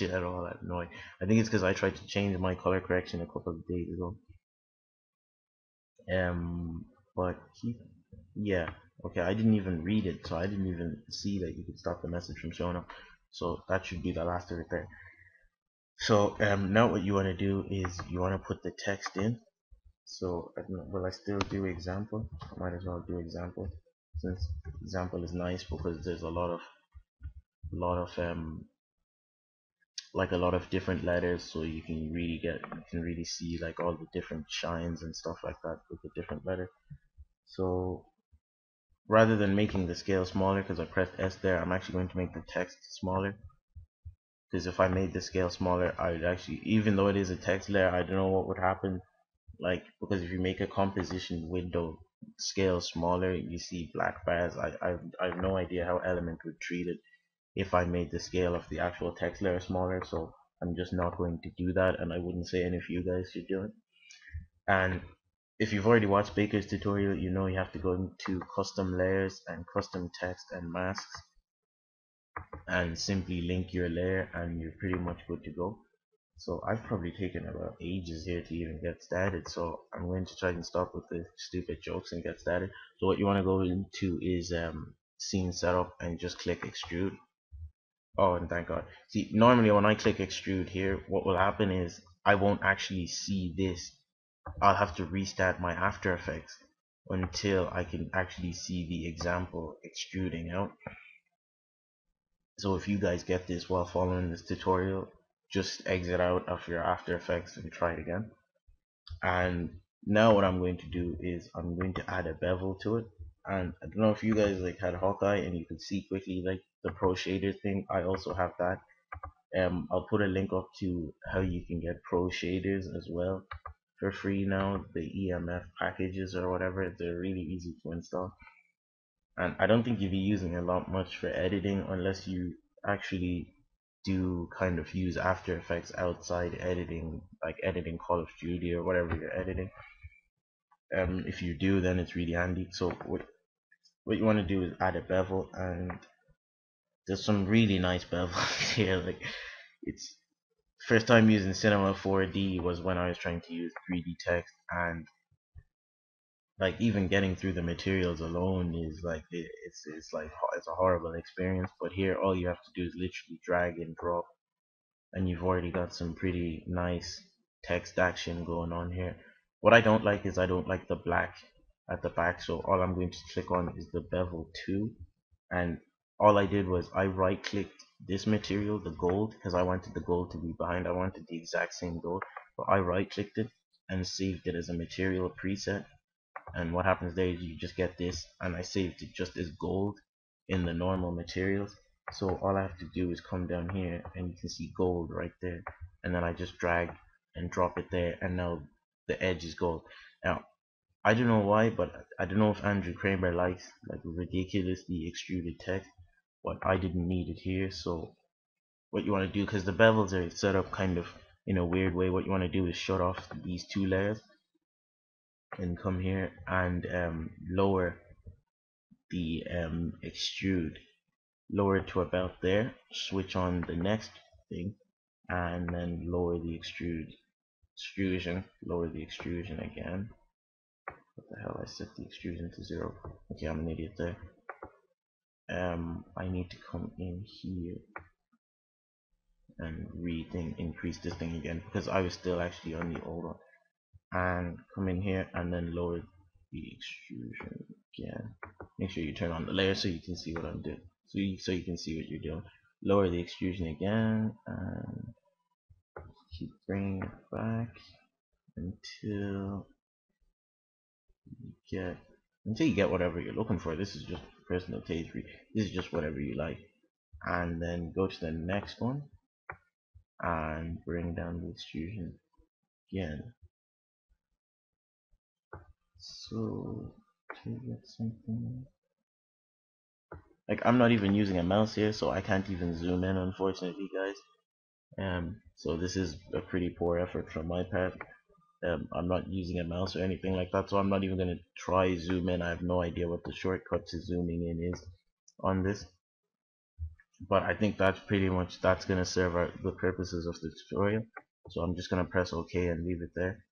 touch it at all. I have no idea. I think it's because I tried to change my color correction a couple of days ago. But yeah, okay, I didn't even read it, so I didn't even see that you could stop the message from showing up. So that should be the last of it there. So now what you want to do is you want to put the text in. So I don't know, will I still do example? I might as well do example, since example is nice because there's a lot of like a lot of different letters, so you can really see like all the different shines and stuff like that with the different letters. So rather than making the scale smaller, because I pressed S there, I'm actually going to make the text smaller. Because if I made the scale smaller, I'd actually, even though it is a text layer, I don't know what would happen. Like, because if you make a composition window scale smaller, you see black bars. I have no idea how Element would treat it if I made the scale of the actual text layer smaller. So I'm just not going to do that, and I wouldn't say any of you guys should do it. And if you've already watched Baker's tutorial, you know you have to go into custom layers and custom text and masks and simply link your layer, and you're pretty much good to go. So I've probably taken about ages here to even get started, so I'm going to try and stop with the stupid jokes and get started. So what you want to go into is scene setup and just click extrude. Oh, and thank God. See, normally when I click extrude here, what will happen is I won't actually see this. I'll have to restart my After Effects until I can actually see the example extruding out. So if you guys get this while following this tutorial, just exit out of your After Effects and try it again. And now what I'm going to do is I'm going to add a bevel to it. And I don't know if you guys like had Hawkeye and you could see quickly like the pro shader thing. I also have that. I'll put a link up to how you can get pro shaders as well for free now. The EMF packages or whatever, they're really easy to install. And I don't think you'll be using a lot much for editing unless you actually do kind of use After Effects outside editing, like editing Call of Duty or whatever you're editing. If you do, then it's really handy. So what you want to do is add a bevel, and there's some really nice bevels here. Like, it's first time using Cinema 4D was when I was trying to use 3D text, and like even getting through the materials alone is like it's a horrible experience. But here all you have to do is literally drag and drop, and you've already got some pretty nice text action going on here. What I don't like is I don't like the black at the back, so all I'm going to click on is the bevel 2, and all I did was I right clicked this material, the gold, because I wanted the gold to be behind. I wanted the exact same gold, but I right clicked it and saved it as a material preset. And what happens there is you just get this, and I saved it just as gold in the normal materials. So all I have to do is come down here and you can see gold right there, and then I just drag and drop it there, and now the edge is gold. Now I don't know why, but I don't know if Andrew Kramer likes like ridiculously extruded text, but I didn't need it here. So what you want to do, because the bevels are set up kind of in a weird way, what you want to do is shut off these two layers and come here and lower the extrude, lower it to about there, switch on the next thing, and then lower the extrusion, lower the extrusion again. What the hell, I set the extrusion to 0. Okay, I'm an idiot there. I need to come in here and increase this thing again, because I was still actually on the old one, and come in here and then lower the extrusion again. Make sure you turn on the layer so you can see what I'm doing, so you can see what you're doing. Lower the extrusion again and keep bringing it back until get you get whatever you're looking for. This is just personal taste. This is just whatever you like. And then go to the next one and bring down the extrusion again. So to get something like, I'm not even using a mouse here, so I can't even zoom in, unfortunately, guys. So this is a pretty poor effort from my part. I'm not using a mouse or anything like that, so I'm not even going to try zoom in. I have no idea what the shortcut to zooming in is on this. but I think that's gonna serve the purposes of the tutorial. So I'm just gonna press OK and leave it there.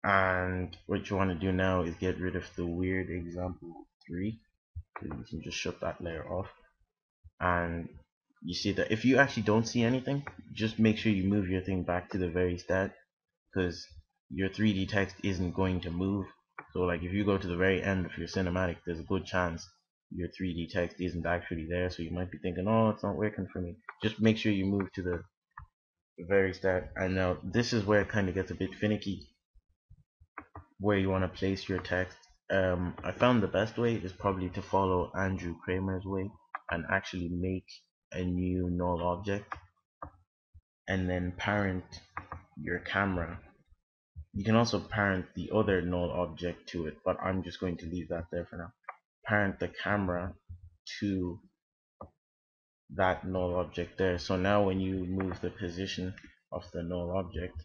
And what you want to do now is get rid of the weird example 3. So you can just shut that layer off. And you see that if you actually don't see anything, just make sure you move your thing back to the very start, because your 3D text isn't going to move. So like if you go to the very end of your cinematic, there's a good chance your 3D text isn't actually there. So you might be thinking, oh, it's not working for me. Just make sure you move to the very start. And now this is where it kind of gets a bit finicky, where you want to place your text. I found the best way is probably to follow Andrew Kramer's way and actually make a new null object and then parent your camera. You can also parent the other null object to it, but I'm just going to leave that there for now. Parent the camera to that null object there. So now when you move the position of the null object,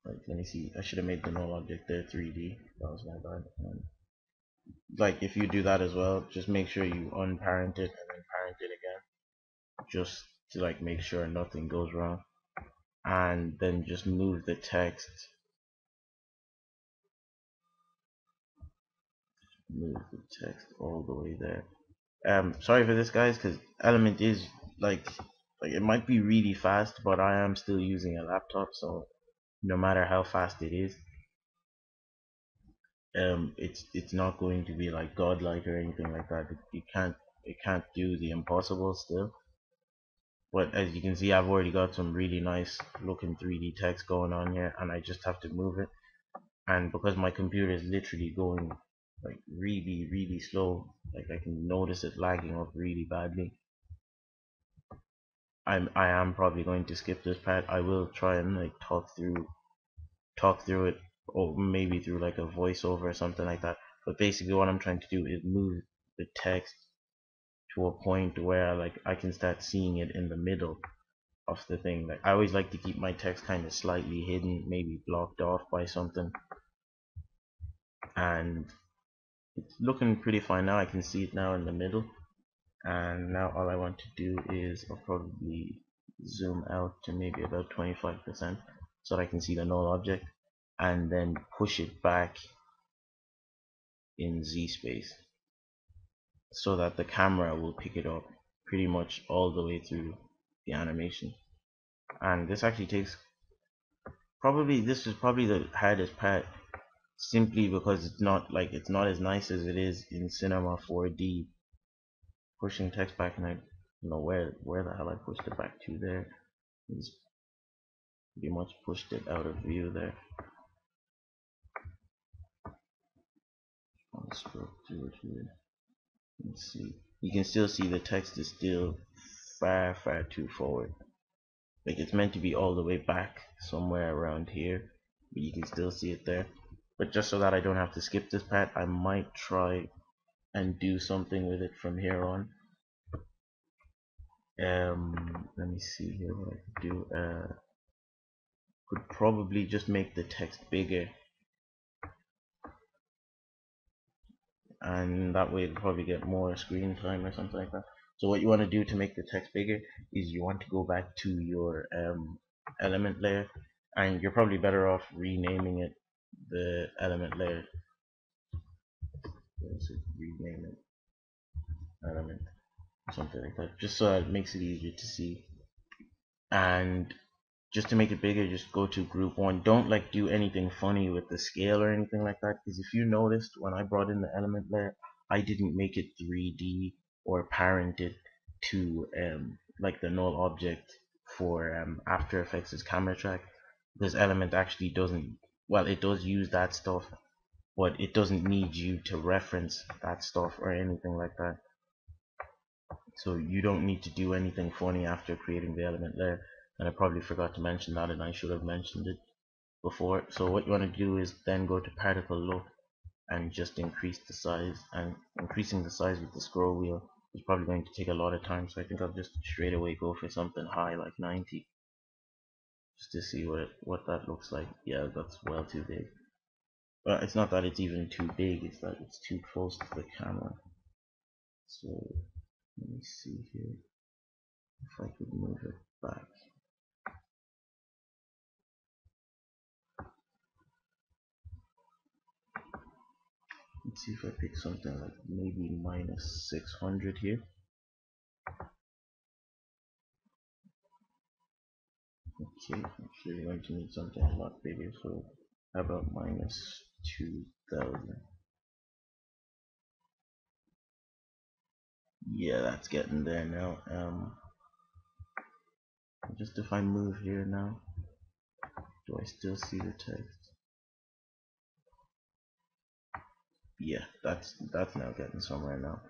like let me see, I should have made the null object there 3D. That was my bad. Like if you do that as well, just make sure you unparent it and then parent it again, just to like make sure nothing goes wrong. And then just move the text, all the way there. Sorry for this, guys, because Element is like it might be really fast, but I am still using a laptop, so no matter how fast it is, it's not going to be like godlike or anything like that. It can't do the impossible still. But as you can see, I've already got some really nice looking 3D text going on here, and I just have to move it. And because my computer is literally going like really slow, like I can notice it lagging up really badly, I am probably going to skip this part. I will try and like talk through it, or maybe through like a voiceover or something like that. But basically what I'm trying to do is move the text to a point where like I can start seeing it in the middle of the thing. Like I always like to keep my text kind of slightly hidden, maybe blocked off by something. And it's looking pretty fine now. I can see it now in the middle. And now all I want to do is I'll probably zoom out to maybe about 25% so that I can see the null object, and then push it back in Z space so that the camera will pick it up pretty much all the way through the animation. And this actually takes this is probably the hardest part, simply because it's not as nice as it is in Cinema 4D. Pushing text back, and I don't know where the hell I pushed it back to there. It's pretty much pushed it out of view there. I'll scroll through it here. Let's see. You can still see the text is still far too forward. Like it's meant to be all the way back somewhere around here, but you can still see it there. But just so that I don't have to skip this part, I might try and do something with it from here on. Let me see here what I could do. Could probably just make the text bigger, and that way it'll probably get more screen time or something like that. So what you want to do to make the text bigger is you want to go back to your element layer, and you're probably better off renaming it the element layer. Rename it element, something like that, just so it makes it easier to see. And just to make it bigger, just go to group 1. Don't like do anything funny with the scale or anything like that, because if you noticed when I brought in the element layer, I didn't make it 3D or parent it to like the null object for After Effects' camera track. This element actually doesn't, well, it does use that stuff, but it doesn't need you to reference that stuff or anything like that. So you don't need to do anything funny after creating the element layer. And I probably forgot to mention that, and I should have mentioned it before. So what you want to do is then go to particle look and just increase the size, and increasing the size with the scroll wheel is probably going to take a lot of time, so I think I'll just straight away go for something high like 90 just to see what that looks like. Yeah, that's well too big. But it's not that it's even too big, it's that it's too close to the camera. So let me see here if I could move it back. Let's see if I pick something like maybe minus 600 here. Okay, actually we're going to need something a lot bigger, so how about minus 2000? Yeah, that's getting there now. Just if I move here now, do I still see the text? Yeah, that's now getting somewhere now.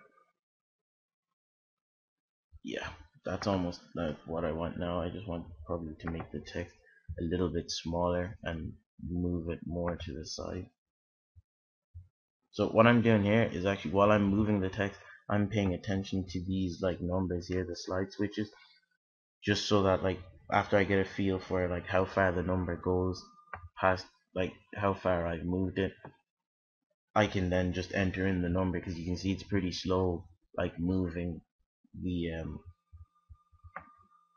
Yeah, that's almost like what I want now. I just want probably to make the text a little bit smaller and move it more to the side. So what I'm doing here is actually while I'm moving the text, I'm paying attention to these like numbers here, the slide switches, just so that like after I get a feel for like how far the number goes past like how far I've moved it, I can then just enter in the number because you can see it's pretty slow like the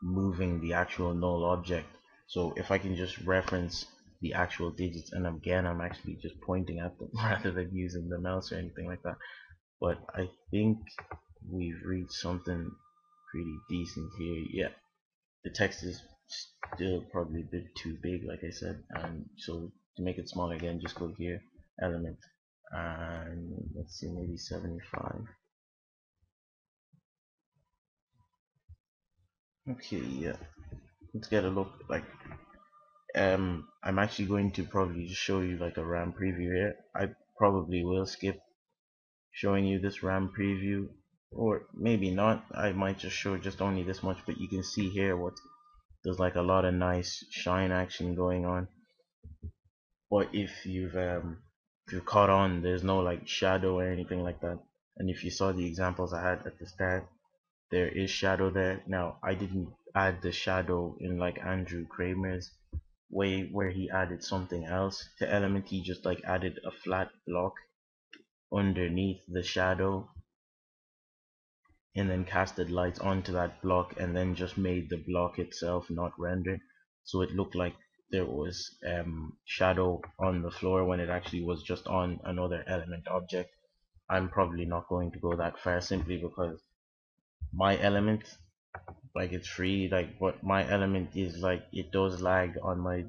moving the actual null object. So if I can just reference the actual digits, and again I'm actually just pointing at them rather than using the mouse or anything like that, but I think we've reached something pretty decent here. Yeah, the text is still probably a bit too big like I said, and so to make it smaller again just go here, element, and let's see, maybe 75. Okay, yeah, let's get a look. Like I'm actually going to probably just show you like a RAM preview here. I probably will skip showing you this RAM preview, or maybe not. I might just show just only this much, but you can see here what there's like a lot of nice shine action going on. But if you've caught on, there's no like shadow or anything like that. And if you saw the examples I had at the start, there is shadow there. Now I didn't add the shadow in like Andrew Kramer's way where he added something else to element. He just like added a flat block underneath the shadow and then casted lights onto that block and then just made the block itself not render, so it looked like there was shadow on the floor when it actually was just on another element object. I'm probably not going to go that far simply because my element, like it's free, like what my element is, like it does lag on my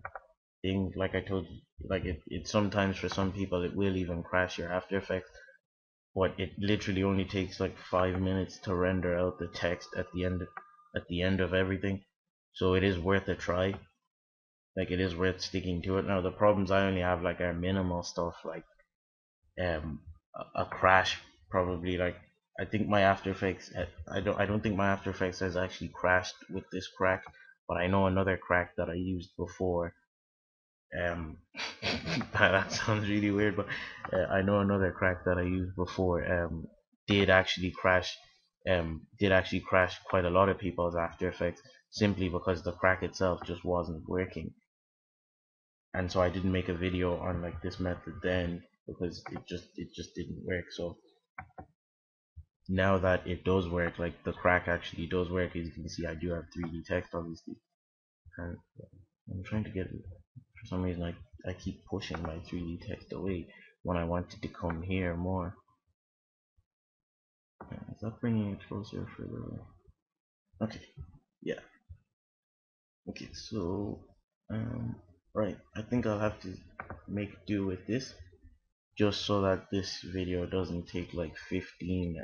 thing. Like I told you, like it sometimes for some people it will even crash your After Effects, but it literally only takes like 5 minutes to render out the text at the end of everything. So it is worth a try. Like it is worth sticking to it. Now the problems I only have like are minimal stuff, like um a crash probably. Like I think my After Effects, I don't think my After Effects has actually crashed with this crack, but I know another crack that I used before. um that sounds really weird, but I know another crack that I used before did actually crash, did actually crash quite a lot of people's After Effects simply because the crack itself just wasn't working. And so I didn't make a video on like this method then because it just didn't work. So now that it does work, like the crack actually does work, as you can see I do have 3D text obviously, and I'm trying to get it. For some reason I keep pushing my 3D text away when I want it to come here more. Is that bringing it closer or further away? Okay, yeah. Okay, so right, I think I'll have to make do with this just so that this video doesn't take like 15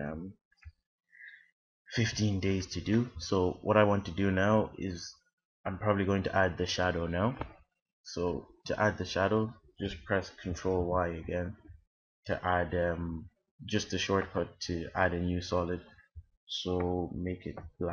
days to do. So what I want to do now is I'm probably going to add the shadow now. So to add the shadow, just press Ctrl Y again to add just a shortcut to add a new solid. So make it black.